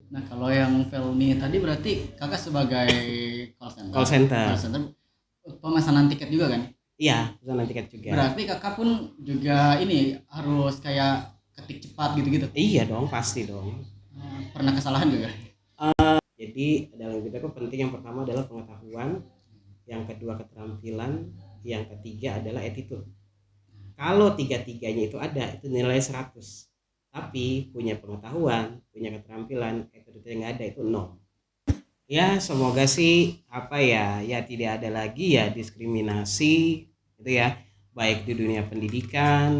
Nah, kalau yang Felmi tadi berarti kakak sebagai call center. Call center. Call center pemesanan tiket juga kan? Iya, pesanan tiket juga. Berarti kakak pun juga ini harus kayak ketik cepat gitu-gitu. Iya dong, pasti dong. Pernah kesalahan juga? Jadi dalam bidang itu penting, yang pertama adalah pengetahuan, yang kedua keterampilan, yang ketiga adalah attitude. Kalau tiga-tiganya itu ada, itu nilai 100. Tapi punya pengetahuan, punya keterampilan, attitude yang nggak ada, itu 0. Ya semoga sih apa ya, ya tidak ada lagi ya diskriminasi gitu ya, baik di dunia pendidikan,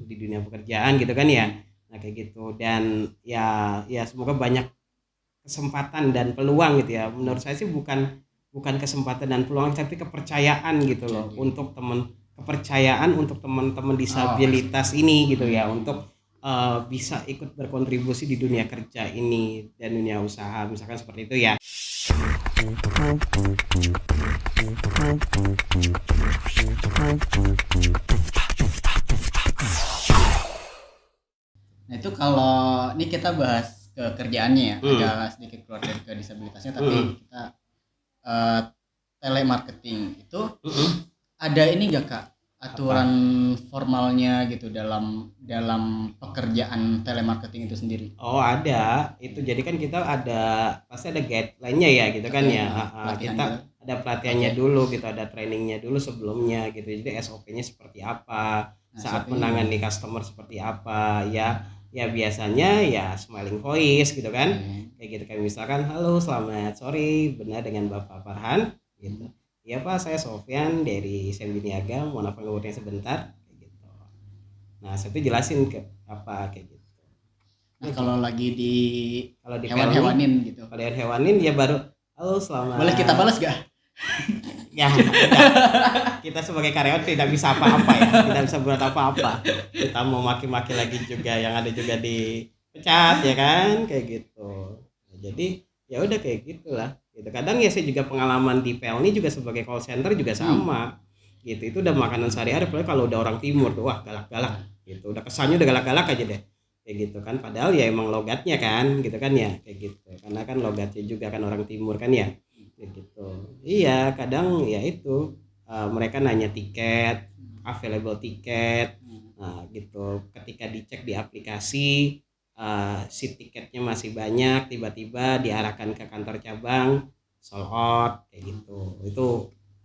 di dunia pekerjaan gitu kan ya. Nah kayak gitu, dan ya semoga banyak kesempatan dan peluang gitu ya. Menurut saya sih bukan bukan kesempatan dan peluang, tapi kepercayaan gitu loh, untuk teman kepercayaan untuk teman-teman disabilitas ini gitu ya, untuk bisa ikut berkontribusi di dunia kerja ini dan dunia usaha misalkan seperti itu ya. Nah, itu kalau ini kita bahas ke kerjaannya ya, agak sedikit keluar dari ke disabilitasnya, tapi kita eh, telemarketing itu ada ini gak kak aturan formalnya gitu dalam dalam pekerjaan telemarketing itu sendiri? Oh ada, itu jadi kan kita ada pasti ada guideline-nya ya gitu kan ya. Pelatihan Kita gitu. ada pelatihannya dulu gitu, ada trainingnya dulu sebelumnya gitu. Jadi SOP-nya seperti apa, Nah, saat SOP-nya gimana? menangani customer seperti apa ya. Ya biasanya ya smiling voice gitu kan. Kayak gitu kan, misalkan halo selamat sore, benar dengan Bapak Farhan gitu. Iya Pak, saya Sofyan dari Sembiniaga, mau nelfon nomornya sebentar kayak gitu. Nah, saya tuh jelasin ke apa kayak gitu. Nah, Ya kalau gitu. lagi di Kalau di Pelni, hewan-hewanin gitu, kalau yang hewanin ya baru halo boleh kita selamat. balas gak? Ya udah, kita sebagai karyawan tidak bisa apa-apa ya, tidak bisa buat apa-apa. Kita mau maki-maki lagi juga, yang ada juga dipecat ya kan kayak gitu. Nah, jadi ya udah kayak gitulah gitu. Kadang ya saya juga pengalaman di Pelni juga sebagai call center juga sama gitu. Itu udah makanan sehari-hari, apalagi kalau udah orang timur tuh wah galak-galak gitu, udah kesannya udah galak-galak aja deh kayak gitu kan, padahal ya emang logatnya kan gitu kan ya kayak gitu, karena kan logatnya juga kan orang timur kan ya kayak gitu. Iya kadang ya itu mereka nanya tiket, available tiket. Nah gitu, ketika dicek di aplikasi si tiketnya masih banyak, tiba-tiba diarahkan ke kantor cabang sold out kayak gitu. Itu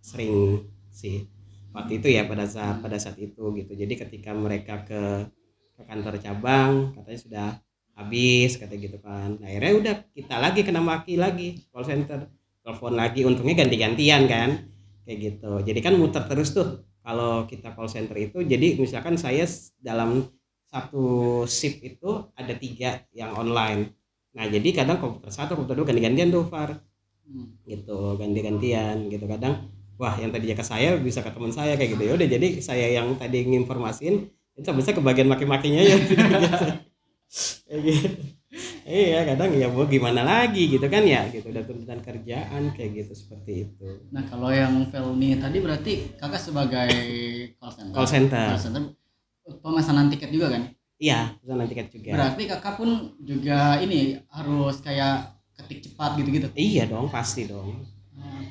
sering sih waktu itu ya, pada saat itu gitu. Jadi ketika mereka ke kantor cabang katanya sudah habis kata gitu kan. Nah, akhirnya udah kita lagi kena maki lagi, call center telepon lagi, untungnya ganti-gantian kan kayak gitu. Jadi kan muter terus tuh kalau kita call center itu. Jadi misalkan saya dalam satu shift itu ada 3 yang online. Nah jadi kadang komputer satu komputer dua ganti-gantian tuh Far gitu, ganti-gantian gitu. Kadang wah yang tadinya ke saya bisa ke teman saya kayak gitu, ya udah jadi saya yang tadi nginformasin itu bisa kebagian maki-makinya ya. Kayak gitu. Iya kadang ya mau gimana lagi gitu kan ya gitu, udah tuntutan kerjaan kayak gitu seperti itu. Nah, kalau yang Felmi tadi berarti kakak sebagai call center. Call center. Call center pemesanan tiket juga kan? Iya pesanan tiket juga. Berarti kakak pun juga ini harus kayak ketik cepat gitu-gitu. Iya dong pasti dong.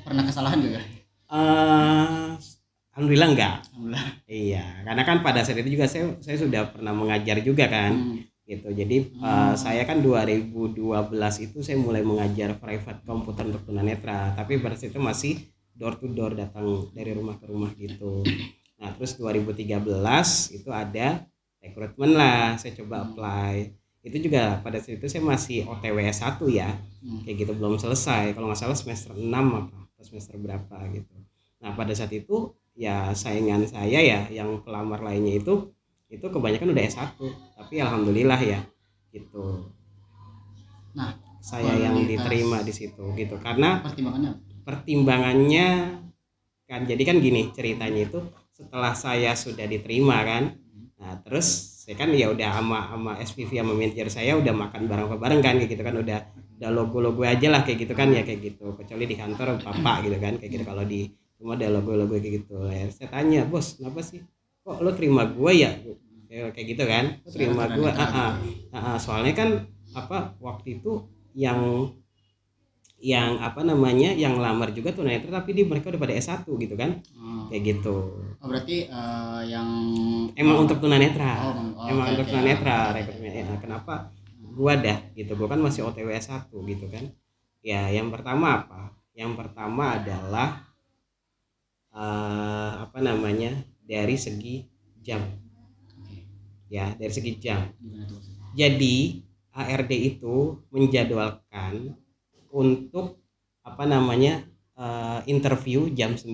Pernah kesalahan juga? eh Alhamdulillah enggak. Alhamdulillah. Iya karena kan pada saat itu juga saya sudah pernah mengajar juga kan gitu. Jadi saya kan 2012 itu saya mulai mengajar private komputer untuk tunanetra, tapi pada saat itu masih door to door, datang dari rumah ke rumah gitu. Nah terus 2013 itu ada rekrutmen lah, saya coba apply. Itu juga pada saat itu saya masih OTW S1 ya kayak gitu, belum selesai kalau nggak salah semester 6 apa atau semester berapa gitu. Nah pada saat itu ya saingan saya ya yang pelamar lainnya itu kebanyakan udah S1, tapi alhamdulillah ya gitu Nah, saya yang kualitas diterima di situ gitu. Karena pertimbangannya. pertimbangannya kan, jadi kan gini ceritanya itu, setelah saya sudah diterima kan, nah terus saya kan ya udah sama SPV sama manajer saya udah makan bareng kan kayak gitu kan, udah logo aja lah kayak gitu kan ya kayak gitu, kecuali di kantor bapak gitu kan kayak gitu, kalau di rumah ada logo kayak gitu ya. Saya tanya bos kenapa sih kok lo terima gue ya. Ya, kayak gitu kan lo terima gue. Soalnya kan apa waktu itu yang apa namanya yang lamar juga tunanetra tapi mereka udah pada S1 gitu kan. Kayak gitu. Berarti yang Emang untuk tunanetra. Emang oke, untuk oke, tunanetra oke. rekrutmennya. Ya, kenapa? Gua dah gitu. Gua kan masih OTW S1 gitu kan. Ya, yang pertama apa? Yang pertama adalah apa namanya? Dari segi jam. Ya, dari segi jam. Jadi HRD itu menjadwalkan untuk apa namanya interview jam 9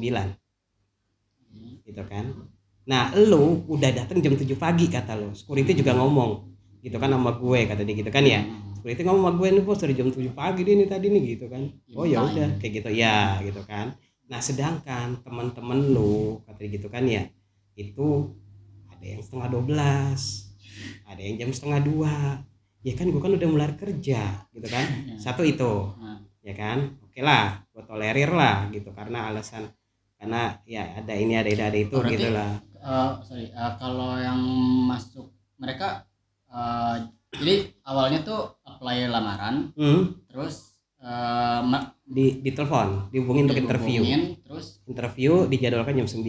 gitu kan. Nah lo udah datang jam 7 pagi kata lo, security juga ngomong gitu kan sama gue kata dia gitu kan ya. Security ngomong sama gue nih bos dari jam 7 pagi dia nih tadi nih gitu kan. Oh ya udah kayak gitu ya gitu kan. Nah sedangkan teman-teman lo kata dia gitu kan ya, itu ada yang setengah 12, ada yang jam setengah 2. Ya kan gue kan udah mulai kerja gitu kan. Satu itu ya kan, oke lah gue tolerir lah gitu karena alasan karena ya ada ini ada itu berarti, gitu lah. Kalau yang masuk mereka jadi awalnya tuh apply lamaran, terus di telepon dihubungin untuk interview, terus interview dijadwalkan jam 9.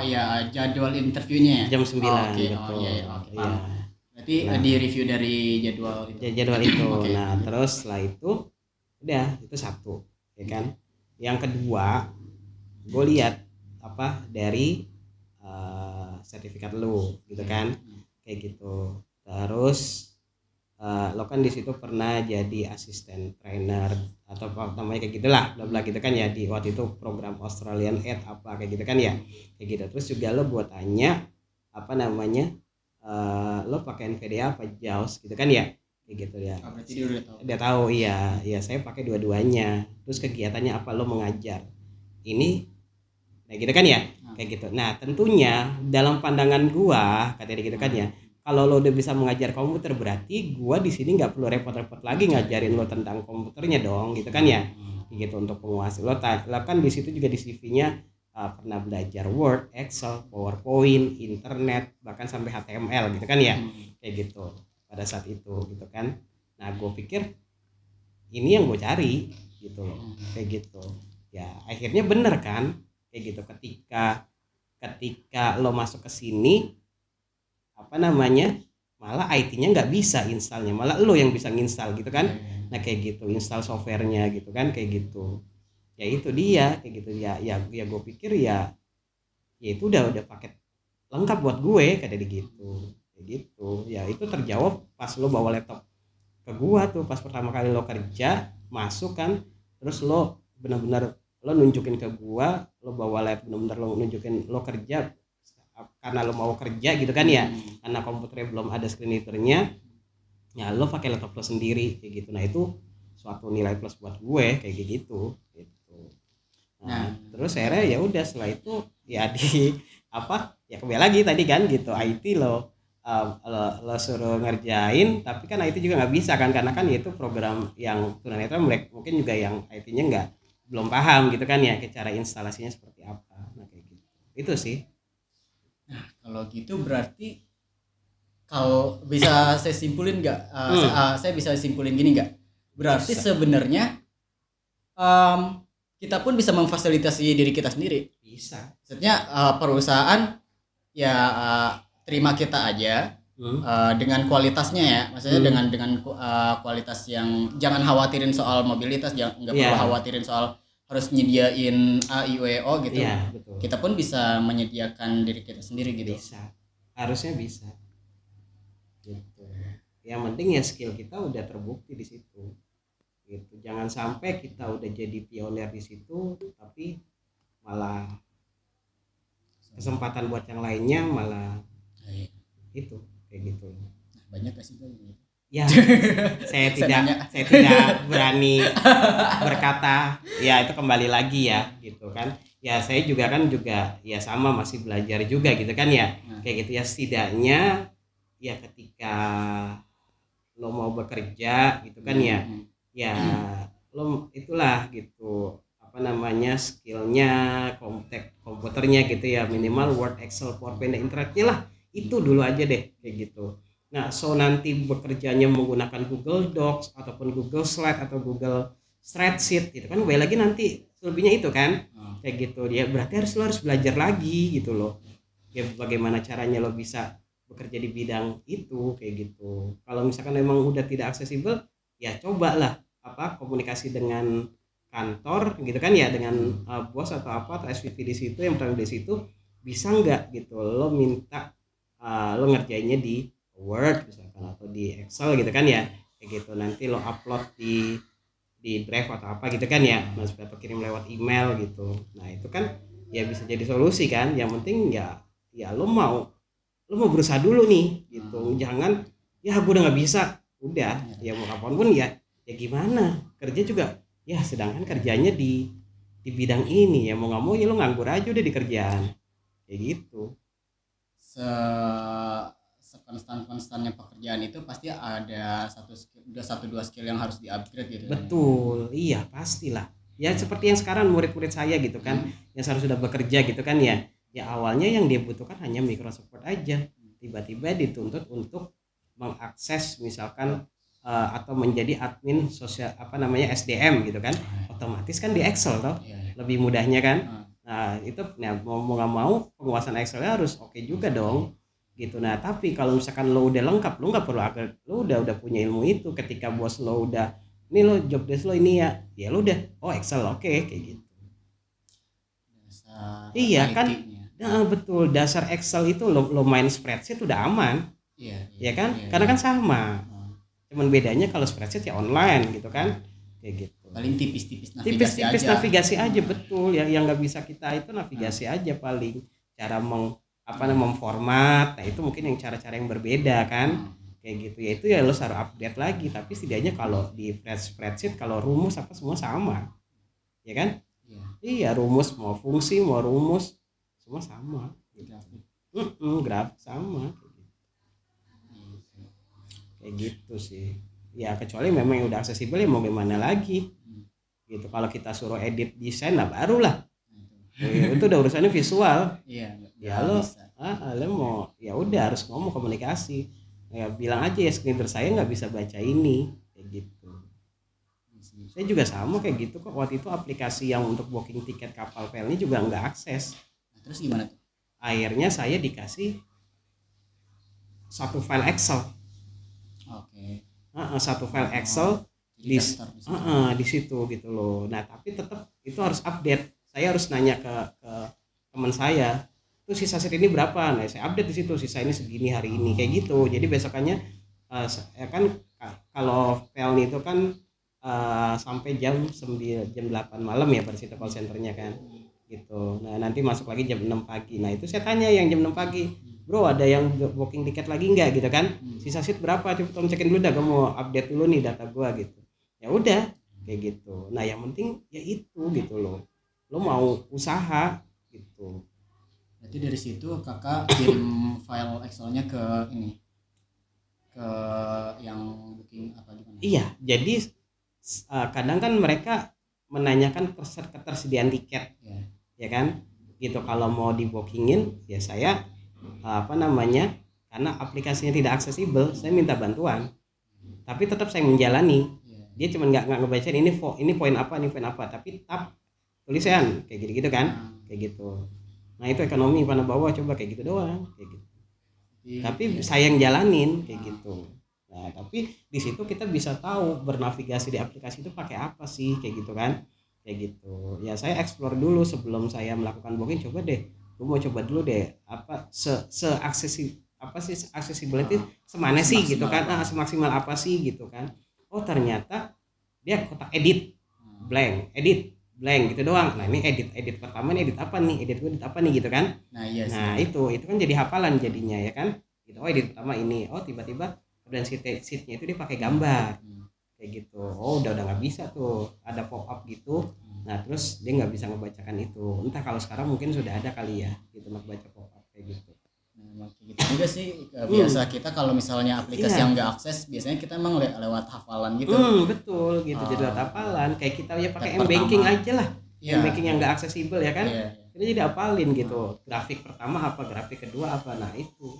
Iya, jadwal interviewnya Jam 9 oke, betul. iya, oke, paham. Iya. Berarti di review dari jadwal itu. Jadwal itu. Oke. Nah terus setelah itu udah itu satu ya kan. Yang kedua gue lihat apa dari sertifikat lu gitu kan kayak gitu. Terus lo kan di situ pernah jadi asisten trainer atau apa namanya kayak gitulah bla bla gitu kan ya di waktu itu program Australian Aid apa kayak gitu kan ya kayak gitu. Terus juga lo buat tanya apa namanya lo pakai NVDA apa JAWS gitu kan ya kayak gitu ya. Berarti dia udah tahu iya saya pakai dua-duanya. Terus kegiatannya apa, lo mengajar ini nah gitu kan ya kayak gitu. Nah tentunya dalam pandangan gua katanya gitu kan ya, kalau lo udah bisa mengajar komputer berarti gua di sini nggak perlu repot-repot lagi ngajarin lo tentang komputernya dong gitu kan ya gitu. Untuk penguasaan lo kan di situ juga di CV-nya pernah belajar Word, Excel, PowerPoint, internet, bahkan sampai HTML gitu kan ya kayak gitu pada saat itu gitu kan. Nah gue pikir ini yang gue cari gitu loh kayak gitu ya. Akhirnya bener kan kayak gitu. Ketika lo masuk ke sini apa namanya malah IT-nya nggak bisa installnya, malah lo yang bisa nginstal gitu kan. Nah kayak gitu install softwarenya gitu kan kayak gitu ya. Itu dia kayak gitu ya gue pikir ya itu udah paket lengkap buat gue kayak gitu kayak gitu ya. Itu terjawab pas lo bawa laptop ke gua tuh pas pertama kali lo kerja masuk kan. Terus lo benar-benar lo nunjukin ke gua, lo bawa laptop benar-benar lo nunjukin lo kerja karena lo mau kerja gitu kan ya. Karena komputernya belum ada screen readernya ya, lo pakai laptop lo sendiri kayak gitu. Nah itu suatu nilai plus buat gue kayak gitu. Nah terus akhirnya ya udah setelah itu ya di apa ya kembali lagi tadi kan gitu IT lo suruh ngerjain tapi kan IT juga nggak bisa kan karena kan itu program yang tunanetra mungkin juga yang IT-nya nggak belum paham gitu kan ya cara instalasinya seperti apa. Nah kayak gitu itu sih. Nah kalau gitu berarti kalau bisa saya simpulin nggak saya bisa simpulin gini nggak, berarti sebenarnya kita pun bisa memfasilitasi diri kita sendiri. Bisa. Maksudnya perusahaan ya terima kita aja dengan kualitasnya ya. Maksudnya dengan kualitas yang jangan khawatirin soal mobilitas, nggak perlu khawatirin soal harus nyediain A I W O gitu. Betul. Kita pun bisa menyediakan diri kita sendiri gitu. Bisa. Harusnya bisa. Gitu. Yang penting ya skill kita udah terbukti di situ. Gitu. Jangan sampai kita udah jadi pionir di situ tapi malah kesempatan buat yang lainnya malah itu kayak gitu. Banyak gak sih gitu? Ya saya tidak berani berkata ya itu kembali lagi ya gitu kan ya. Saya juga ya sama masih belajar juga gitu kan ya kayak gitu ya. Setidaknya ya ketika lo mau bekerja gitu kan ya lo itulah gitu apa namanya skillnya komputernya gitu ya minimal Word, Excel, PowerPoint, internetnya lah itu dulu aja deh kayak gitu. Nah, so nanti bekerjanya menggunakan Google Docs ataupun Google Slide atau Google Spreadsheet gitu kan, kembali lagi nanti selebihnya itu kan, kayak gitu. Dia berarti lo harus belajar lagi gitu loh. Ya bagaimana caranya lo bisa bekerja di bidang itu kayak gitu. Kalau misalkan memang udah tidak aksesibel, ya cobalah komunikasi dengan kantor gitu kan ya, dengan bos atau apa atau SVP di situ yang bertanggung di situ, bisa nggak gitu lo minta lo ngerjainnya di Word misalkan atau di Excel gitu kan ya, kayak gitu. Nanti lo upload di drive atau apa gitu kan ya, nah supaya kirim lewat email gitu. Nah itu kan ya bisa jadi solusi kan. Yang penting ya lo mau berusaha dulu nih gitu. Jangan ya gue udah nggak bisa, udah ya mau kapan pun ya gimana, kerja juga ya sedangkan kerjanya di bidang ini, ya mau nggak mau ya lo nganggur aja udah di kerjaan kayak gitu. se sekonstan-konstannya pekerjaan itu pasti ada satu skill, udah satu dua skill yang harus di-upgrade gitu. Betul, iya pastilah. Ya seperti yang sekarang murid-murid saya gitu kan, yang sekarang sudah bekerja gitu kan ya. Ya awalnya yang dia butuhkan hanya Microsoft Word aja. Tiba-tiba dituntut untuk mengakses misalkan atau menjadi admin sosial SDM gitu kan. Otomatis kan di Excel toh. Lebih mudahnya kan. Nah, itu mau nggak mau penguasaan Excelnya harus oke juga dong gitu. Nah tapi kalau misalkan lo udah lengkap, lo nggak perlu lo udah punya ilmu itu. Ketika bos lo udah ini lo job desk lo ini ya lo udah Excel oke, kayak gitu. Dasar Iya kan. IT-nya. Nah, betul, dasar Excel itu lo main spreadsheet udah aman. Ya kan, karena kan sama, cuman bedanya kalau spreadsheet ya online gitu kan, kayak gitu. Paling tipis-tipis Tipis-tipis navigasi aja, betul. Yang nggak bisa kita itu navigasi aja paling, cara memformat. Nah itu mungkin yang cara-cara yang berbeda kan, kayak gitu. Ya itu ya lo harus update lagi. Tapi setidaknya kalau di spreadsheet kalau rumus apa semua sama, ya kan? Iya, rumus mau fungsi mau rumus semua sama. Grafik sama kayak gitu sih. Ya kecuali memang udah aksesibel ya mau gimana lagi gitu. Kalau kita suruh edit desain lah barulah itu udah urusannya visual. Ya lo mau ya udah harus ngomong komunikasi, ya bilang aja ya screener saya nggak bisa baca ini kayak gitu. Saya juga sama kayak gitu kok. Waktu itu aplikasi yang untuk booking tiket kapal pelni juga nggak akses. Terus gimana tuh? Akhirnya saya dikasih satu file Excel. Satu file Excel di situ gitu loh. Nah tapi tetap itu harus update. Saya harus nanya ke teman saya, tuh sisa sheet ini berapa? Nah saya update di situ, sisa ini segini hari ini kayak gitu. Jadi besokannya ya kan kalau pelni itu kan sampai jam 8 malam ya pada situ call centernya kan gitu. Nah nanti masuk lagi jam 6 pagi. Nah itu saya tanya yang jam 6 pagi, bro ada yang booking tiket lagi nggak gitu kan, sisa sheet berapa, coba tolong cekin dulu dah, gue mau update dulu nih data gue gitu. Ya udah kayak gitu. Nah yang penting ya itu gitu loh, lo mau usaha gitu. Berarti dari situ kakak kirim file Excelnya ke ini, ke yang booking apa gimana? Iya, jadi kadang kan mereka menanyakan ketersediaan tiket, ya kan gitu. Kalau mau di bookingin ya saya karena aplikasinya tidak aksesibel, saya minta bantuan, tapi tetap saya menjalani. Dia cuma nggak ngebacain ini poin apa, tapi tab tulisan kayak gitu kan, kayak gitu. Nah itu ekonomi mana bawah coba kayak gitu doang, kayak gitu. Tapi saya yang jalanin kayak gitu. Nah tapi di situ kita bisa tahu bernavigasi di aplikasi itu pakai apa sih, kayak gitu kan, kayak gitu. Ya saya explore dulu sebelum saya melakukan booking. Coba deh, gue mau coba dulu deh accessibility semana sih gitu kan, semaksimal apa sih gitu kan. Oh ternyata dia kotak edit blank gitu doang. Nah ini edit pertama nih, edit apa nih gitu kan. Nah itu kan jadi hafalan jadinya ya kan gitu. Oh edit pertama ini, oh tiba-tiba dan sheetnya itu dia pakai gambar kayak gitu. Oh udah nggak bisa tuh, ada pop up gitu. Nah terus dia nggak bisa ngebacakan itu. Entah kalau sekarang mungkin sudah ada kali ya gitu, ngebaca pop up kayak gitu. Nah, gitu juga sih biasa kita kalau misalnya aplikasi yang nggak akses, biasanya kita emang lewat hafalan gitu. Betul gitu, jadi lewat hafalan. Kayak kita ya pakai m-banking aja lah, m-banking yang nggak aksesibel ya kan. Kita jadi hafalin gitu, grafik pertama apa, grafik kedua apa. Nah itu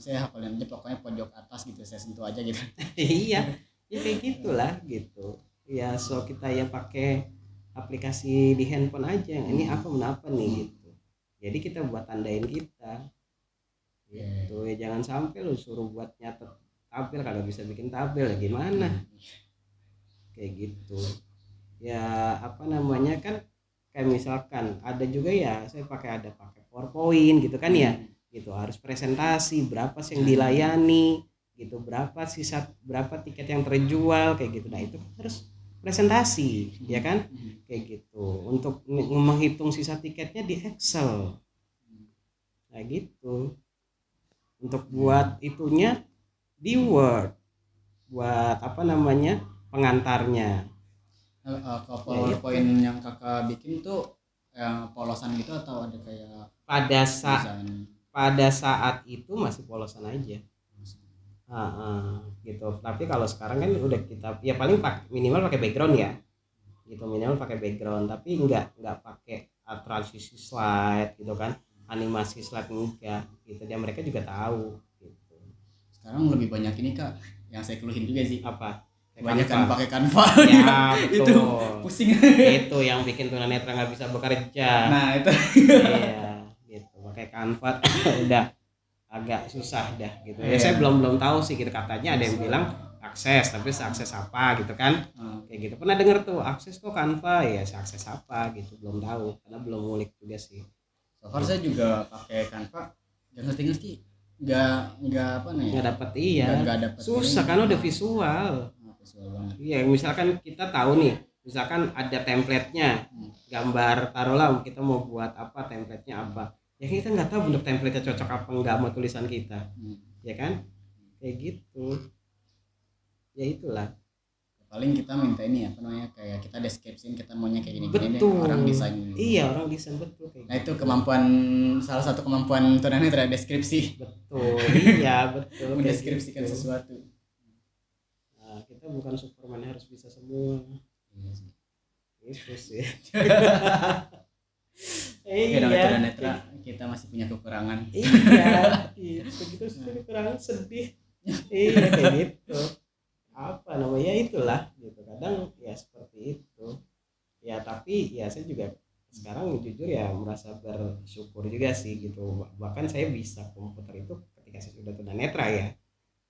saya hafalin aja pokoknya pojok atas gitu, saya sentuh aja gitu. Iya ya kayak gitulah gitu ya. So kita ya pakai aplikasi di handphone aja, ini apa nih gitu, jadi kita buat tandain kita gitu ya. Jangan sampai lu suruh buat nyatet tabel kagak bisa bikin tabel ya gimana, kayak gitu ya. Apa namanya kan kayak misalkan ada juga ya saya pakai PowerPoint gitu kan ya, gitu harus presentasi berapa sih yang dilayani gitu, berapa tiket yang terjual kayak gitu. Nah itu kan harus presentasi ya kan, kayak gitu untuk menghitung sisa tiketnya di Excel kayak gitu. Untuk buat itunya di Word, buat apa namanya pengantarnya. Ke PowerPoint yang kakak bikin tuh yang polosan gitu atau ada kayak pada saat itu masih polosan aja. Gitu. Tapi kalau sekarang kan udah kita ya paling minimal pakai background ya. Gitu, minimal pakai background, tapi enggak pakai transisi slide gitu kan. Animasi slide enggak gitu. Dan mereka juga tahu gitu. Sekarang lebih banyak ini Kak, yang saya keluhin juga sih. Apa? Kebanyakan pakai Canva. Ya, betul. Itu pusing. Itu yang bikin tunanetra nggak bisa bekerja. Nah, itu. Iya, gitu. Pakai Canva udah agak susah dah gitu. Ya saya belum tahu sih gitu, katanya ada yang bilang akses, tapi akses apa gitu kan. Kayak gitu. Pernah dengar tuh akses kok Canva, ya akses apa gitu, belum tahu karena belum ngulik juga sih. So far saya juga pakai Canva, nggak ngerti. Nggak apa nih? Nggak dapet, iya. Nggak dapet susah kan udah visual. Iya, misalkan kita tahu nih, misalkan ada template-nya, gambar, taruhlah kita mau buat apa, template-nya apa, ya kita nggak tahu bentuk template-nya cocok apa enggak sama tulisan kita, ya kan, kayak gitu. Ya itulah. Paling kita minta ini apa namanya, kayak kita deskripsiin kita maunya kayak gini deh, Betul. orang desain. Iya, orang desain betul kayak Nah itu kemampuan, salah satu kemampuan tunanetra, deskripsi. betul. Iya betul. Mendeskripsikan gitu. sesuatu. Nah, kita bukan Superman harus bisa semua. Iya sih. Itu sih. Ya namanya tunanetra, kita masih punya kekurangan. Iya, gitu kekurangan, sedih. Iya kayak gitu. Apa namanya, itulah gitu. Kadang ya seperti itu. Ya tapi ya saya juga sekarang jujur ya merasa bersyukur juga sih gitu. Bahkan saya bisa komputer itu ketika saya sudah tunanetra ya.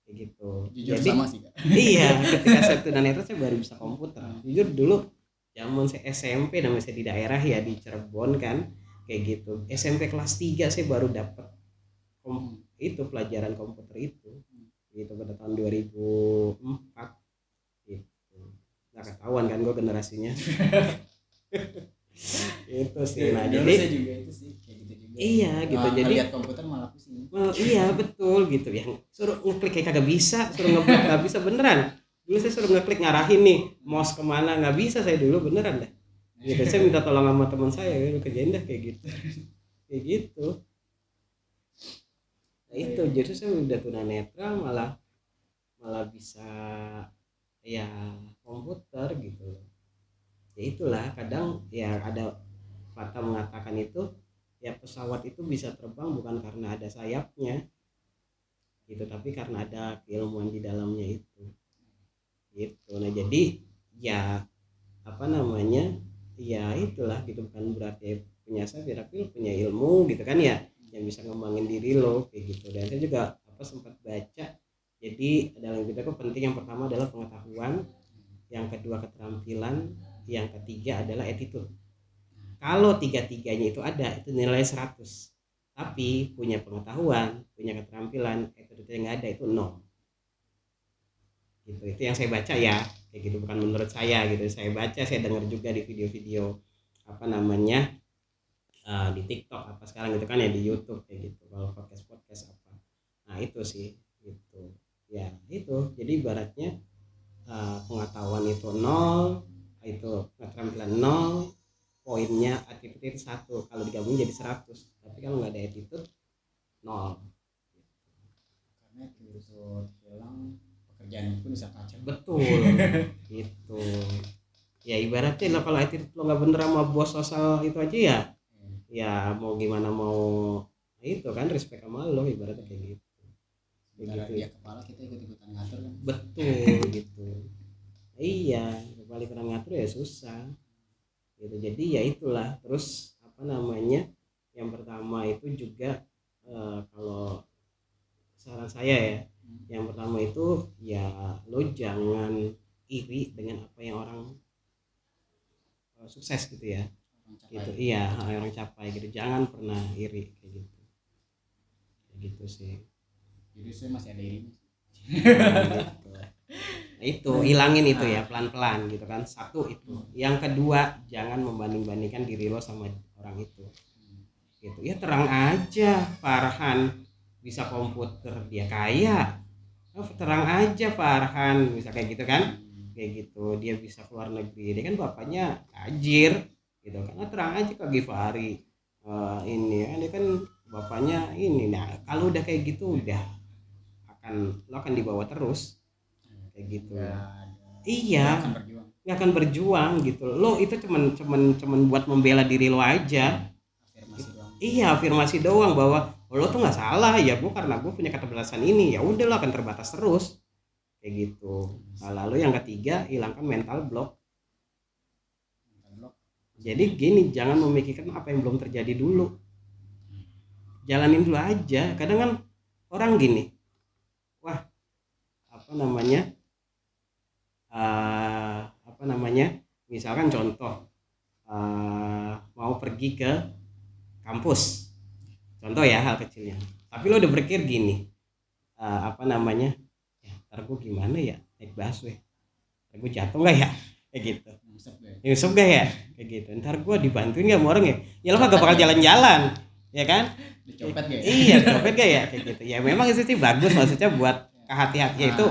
Kayak gitu. Jujur. Jadi, sama sih Kak. Iya, ketika saya tunanetra saya baru bisa komputer. Jujur dulu zaman saya SMP, namanya saya di daerah ya di Cirebon kan, kayak gitu. SMP kelas 3 saya baru dapat itu pelajaran komputer itu. Gitu pada tahun 2004 gitu. Nggak ketahuan kan gue generasinya. Itu sih. Nah, jadi saya juga itu sih kayak gitu juga. Iya gitu. Jadi lihat komputer malah pusing. Iya betul gitu. Yang suruh ngeklik kayak kagak bisa, suruh ngeblok nggak bisa beneran. Dulu saya suruh ngeklik ngarahin nih mouse kemana, nggak bisa saya dulu beneran dah. Gitu saya minta tolong sama teman saya, kerjain dah kayak gitu. Kayak gitu. Nah itu jadi saya udah tunanetra malah bisa ya komputer gitu. Ya itulah kadang ya ada kata mengatakan itu ya pesawat itu bisa terbang bukan karena ada sayapnya gitu, tapi karena ada keilmuan di dalamnya itu gitu. Nah jadi ya apa namanya ya itulah gitu, bukan berarti punya sayap tapi punya ilmu gitu kan ya, yang bisa ngembangin diri lo kayak gitu. Dan saya juga sempat baca, jadi dalam hidup itu penting, yang pertama adalah pengetahuan, yang kedua keterampilan, yang ketiga adalah attitude. Kalau tiga-tiganya itu ada, itu nilai 100. Tapi punya pengetahuan, punya keterampilan, attitude yang nggak ada, itu 0. Gitu. Itu yang saya baca ya, kayak gitu, bukan menurut saya gitu. Saya baca, saya dengar juga di video-video apa namanya di TikTok apa sekarang gitu kan ya, di YouTube kayak gitu. Kalau podcast apa, nah itu sih gitu ya. Itu jadi ibaratnya pengetahuan itu 0, itu keterampilan 0, poinnya attitude 1, kalau digabung jadi 100. Tapi kalau nggak ada attitude 0 karena attitude hilang, pekerjaan pun bisa kacau. Betul. Gitu ya, ibaratnya lo kalau attitude lo nggak bener sama bos sosial itu aja ya, ya mau gimana mau itu kan respect sama lo, ibaratnya kayak gitu. Antara dia kepala, kita ikut-ikutan ngatur kan. Betul gitu. Iya, kepala ikutan ngatur ya susah gitu. Jadi ya itulah. Terus apa namanya, yang pertama itu juga kalau saran saya ya, yang pertama itu ya lo jangan iri dengan apa yang orang sukses gitu ya, gitu. Iya, orang capai gitu, jangan pernah iri kayak gitu sih. Jadi saya masih ada irinya Gitu. Nah, itu hilangin itu ya pelan-pelan gitu kan. Satu itu. Yang kedua, jangan membanding-bandingkan diri lo sama orang itu. Gitu. Ya terang aja Farhan bisa komputer, dia kaya. Terang aja Farhan bisa kayak gitu kan. Kayak gitu, dia bisa keluar negeri, dia kan bapaknya tajir gitu kan. Terang aja ke Givari ini kan, dia kan bapaknya ini. Nah kalau udah kayak gitu udah lo akan dibawa terus kayak gitu. Iya, nggak akan berjuang gitu. Lo itu cuman buat membela diri lo aja. Iya, afirmasi doang bahwa lo tuh nggak salah ya, karena gue punya keterbatasan ini, ya udah lo akan terbatas terus kayak gitu. Nah, lalu yang ketiga, hilangkan mental block. Jadi gini, jangan memikirkan apa yang belum terjadi dulu, jalanin dulu aja. Kadang kan orang gini, wah apa namanya misalkan contoh mau pergi ke kampus, contoh ya hal kecilnya, tapi lo udah berpikir gini, ya ntar gue gimana ya naik busway, ntar gue jatuh nggak ya, kayak gitu, nyusup gak ya, kayak gitu, ntar gue dibantuin nggak sama orang ya lo kagak bakal jalan-jalan ya kan, dicopet gak ya? Iya copet gak ya, kayak gitu ya. Memang itu sih bagus, maksudnya buat kehati-hatian, itu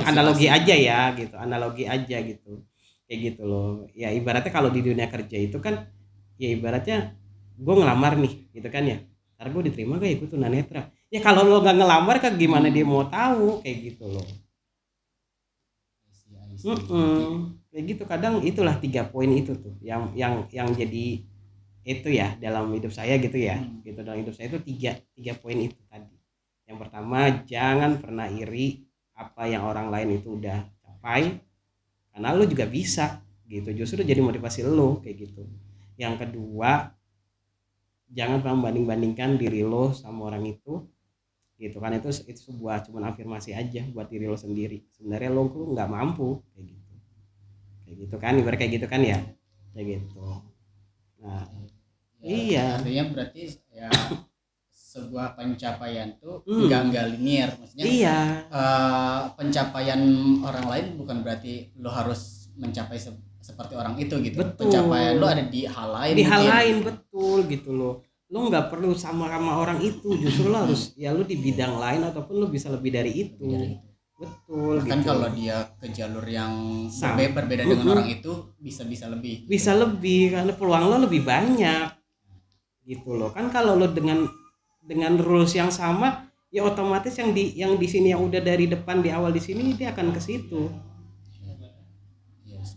analogi aja ya gitu, analogi aja gitu kayak gitu loh ya. Ibaratnya kalau di dunia kerja itu kan ya, ibaratnya gue ngelamar nih gitu kan ya, ntar gue diterima gak ya, gue tunanetra ya. Kalau lo nggak ngelamar kan gimana dia mau tahu, kayak gitu loh. Kayak gitu. Kadang itulah 3 poin itu tuh yang jadi itu ya dalam hidup saya gitu ya. Gitu, dalam hidup saya itu tiga poin itu tadi. Yang pertama, jangan pernah iri apa yang orang lain itu udah capai, karena lo juga bisa gitu, justru jadi motivasi lo kayak gitu. Yang kedua, jangan pernah banding-bandingkan diri lo sama orang itu gitu kan. Itu sebuah cuman afirmasi aja buat diri lo sendiri. Sebenarnya lo nggak mampu kayak gitu kan, ibarat kayak gitu kan ya, kayak gitu. Nah ya, iya, artinya berarti ya sebuah pencapaian tuh nggak linear, maksudnya iya. Pencapaian orang lain bukan berarti lo harus mencapai seperti orang itu gitu. Betul. Pencapaian lo ada di hal lain, betul gitu lo nggak perlu sama orang itu, justru lo harus ya lo di bidang lain ataupun lo bisa lebih dari itu. Betul. Bahkan gitu. kalau dia ke jalur yang berbeda dengan orang itu bisa lebih karena peluang lo lebih banyak gitu loh kan. Kalau lo dengan rules yang sama ya otomatis yang di sini yang udah dari depan di awal di sini dia akan ke situ. Yes.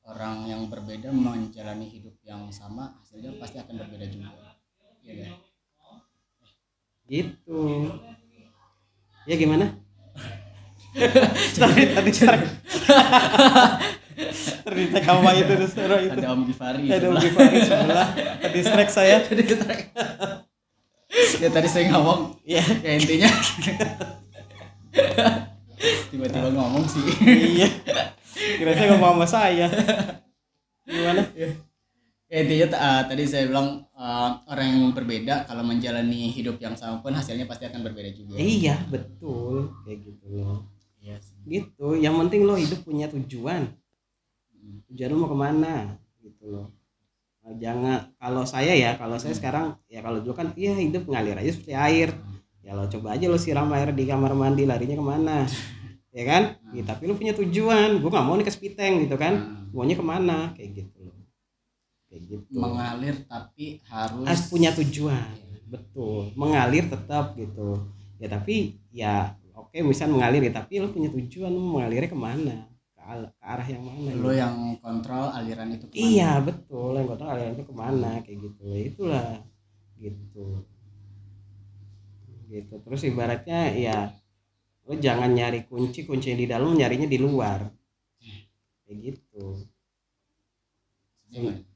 Orang yang berbeda menjalani hidup yang sama, hasilnya pasti akan berbeda juga ya kan? Gitu ya. Gimana tadi terdistract sama itu ada Om Givari sebelah, terdistract saya. Ya tadi saya ngomong ya intinya tiba-tiba ngomong sih. Iya, kira-kira ngomong sama saya gimana ya intinya tadi saya bilang orang yang berbeda kalau menjalani hidup yang sama pun hasilnya pasti akan berbeda juga. Iya betul, kayak gitu loh. Yes. Gitu, yang penting lo hidup punya tujuan lo mau kemana gitu loh. Jangan, kalau saya sekarang ya, kalau dulu kan ya hidup ngalir aja seperti air ya, lo coba aja lo siram air di kamar mandi, larinya kemana ya kan. Ya, tapi lo punya tujuan, gue nggak mau nih ke Spiteng gitu kan, maunya kemana kayak gitu loh, kayak gitu. Mengalir tapi harus punya tujuan. Betul, mengalir tetap gitu ya, tapi ya oke, misal mengalir ya, tapi lo punya tujuan, lo mengalirnya kemana, ke arah yang mana lo gitu. Yang kontrol aliran itu kemana. Iya betul, yang kontrol aliran itu kemana kayak gitu. Itulah gitu. gitu. Terus ibaratnya ya lo jangan nyari kuncinya di dalam, nyarinya di luar kayak gitu.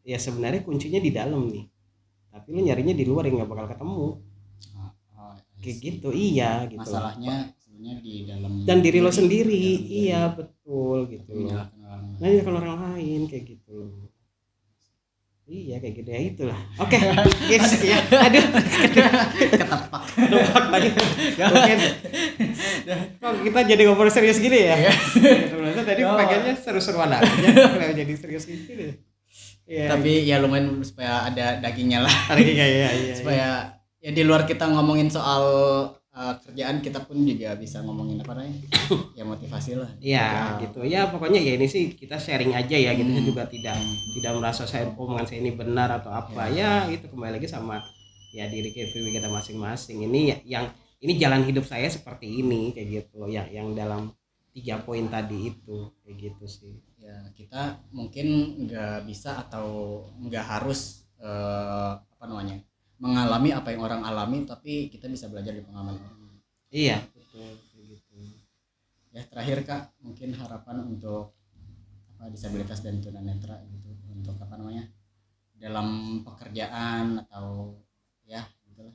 Ya sebenarnya kuncinya di dalam nih, tapi lo nyarinya di luar yang nggak bakal ketemu. Kayak gitu. Iya gitu. Masalahnya sebenarnya di dalam dan diri lo sendiri. diri. Iya betul gitu loh. Menyalahkan orang lain kayak gitu. Iya kayak gitu ya, itulah. Oke. Guys ya. Aduh. Ketepak. Ketepak lagi. Mungkin. Kok kita jadi ngobrol serius gini ya? Sebenarnya tadi pengennya seru-seruan aja. Kalau jadi serius gini. Iya. Tapi ya lumayan supaya ada dagingnya lah. Iya. Supaya ya di luar kita ngomongin soal kerjaan, kita pun juga bisa ngomongin apa namanya? Ya motivasi lah. Iya gitu. Ya pokoknya ya ini sih kita sharing aja ya gitu. Saya juga tidak merasa omongan saya ini benar atau apa. Ya itu kembali lagi sama ya diri kita masing-masing. Ini yang ini jalan hidup saya seperti ini kayak gitu. Yang dalam 3 poin tadi itu kayak gitu sih. Ya kita mungkin nggak bisa atau nggak harus apa namanya mengalami apa yang orang alami, tapi kita bisa belajar dari pengalaman orang. Iya betul kayak gitu. Ya terakhir Kak, mungkin harapan untuk disabilitas dan tunanetra gitu, untuk apa namanya dalam pekerjaan atau ya gitulah.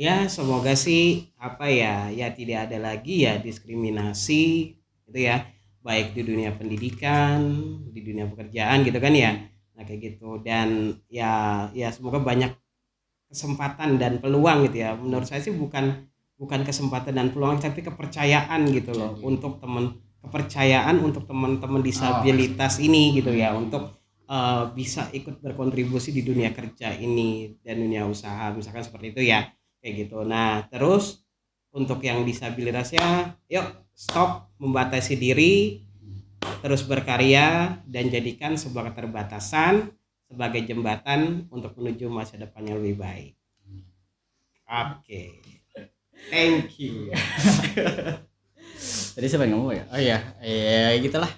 Ya semoga sih apa ya tidak ada lagi ya diskriminasi gitu ya, baik di dunia pendidikan, di dunia pekerjaan gitu kan ya. Nah kayak gitu. Dan ya semoga banyak kesempatan dan peluang gitu ya. Menurut saya sih bukan kesempatan dan peluang, tapi kepercayaan gitu loh. Untuk kepercayaan untuk teman-teman disabilitas ini gitu ya, untuk bisa ikut berkontribusi di dunia kerja ini dan dunia usaha misalkan seperti itu ya kayak gitu. Nah terus untuk yang disabilitasnya, yuk stop membatasi diri, terus berkarya dan jadikan sebuah keterbatasan sebagai jembatan untuk menuju masa depan yang lebih baik. Oke. Thank you. Tadi siapa yang ngomong ya? Oh iya, gitulah.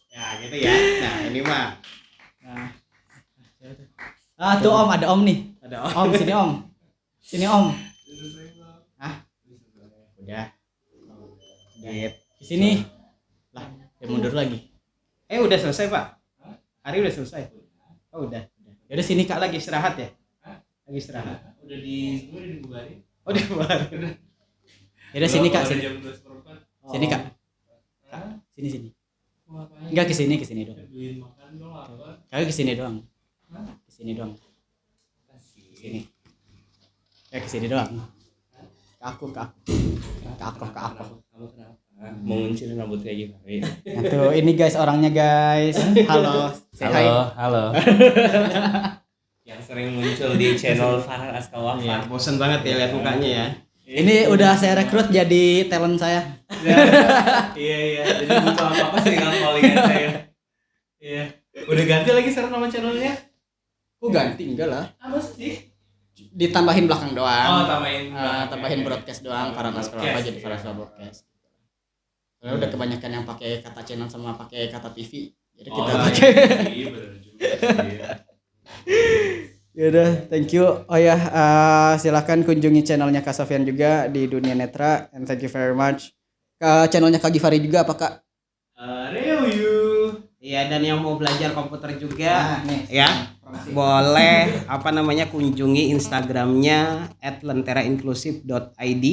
Ya gitu ya. Nah ini mah. Tuh Om, ada Om nih. Ada Om, sini Om. Sini Om. Udah. Di sini. Lah, dia mundur lagi. Udah selesai Pak. Hari udah selesai. Oh udah. Ya udah sini Kak, lagi istirahat ya? Lagi istirahat. Udah dibubarin. Oh dibubarin. Ya udah sini Kak, sini. Oh. Sini Kak. Kak, sini. Enggak ke sini doang. Beliin makan dong apa? Kagak ke sini doang. Ke sini doang. Sini. Ya ke sini doang. Ke aku. Kamu kenapa? Mau nguncilin rambut kayak gitu. Nah, tuh ini guys orangnya guys. Halo. Halo. Yang sering muncul di channel Farhan Askawafa. Ya, bosan banget ya lihat mukanya ya. Ini udah saya rekrut jadi talent saya. Iya. Jadi butuh apa-apa sering callingan saya. Iya. Udah ganti lagi sekarang nama channelnya? Kok ganti enggak lah. Apa sih? Ditambahin belakang doang. Tambahin broadcast doang, Farhan Askawafa jadi Farhan Askawafa Broadcast. Karena udah kebanyakan yang pakai kata channel sama pakai kata TV. Jadi kita pakai. Iya benar juga sih. Yaudah, thank you. Oh ya, silakan kunjungi channelnya Kak Sofyan juga di Dunia Netra, and thank you very much. Channelnya Kak Givari juga apa Kak? Review. Iya, dan yang mau belajar komputer juga nih, ya boleh kunjungi Instagramnya @lenterainklusif.id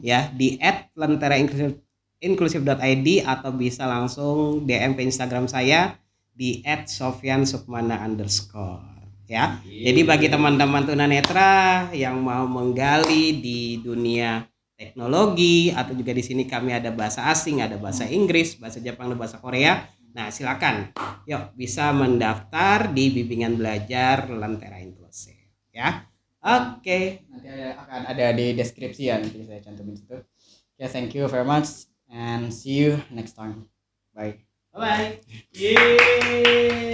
ya, di @lenterainklusif.id, atau bisa langsung DM ke Instagram saya di @sofyansukmana_ ya. Jadi bagi teman-teman tunanetra yang mau menggali di dunia teknologi, atau juga di sini kami ada bahasa asing, ada bahasa Inggris, bahasa Jepang, dan bahasa Korea. Nah, silakan. Yuk bisa mendaftar di bimbingan belajar Lentera Inklusif ya. Oke. Nanti akan ada di deskripsi ya, nanti saya cantumin situ. Ya, thank you very much and see you next time. Bye. Bye. Yeay.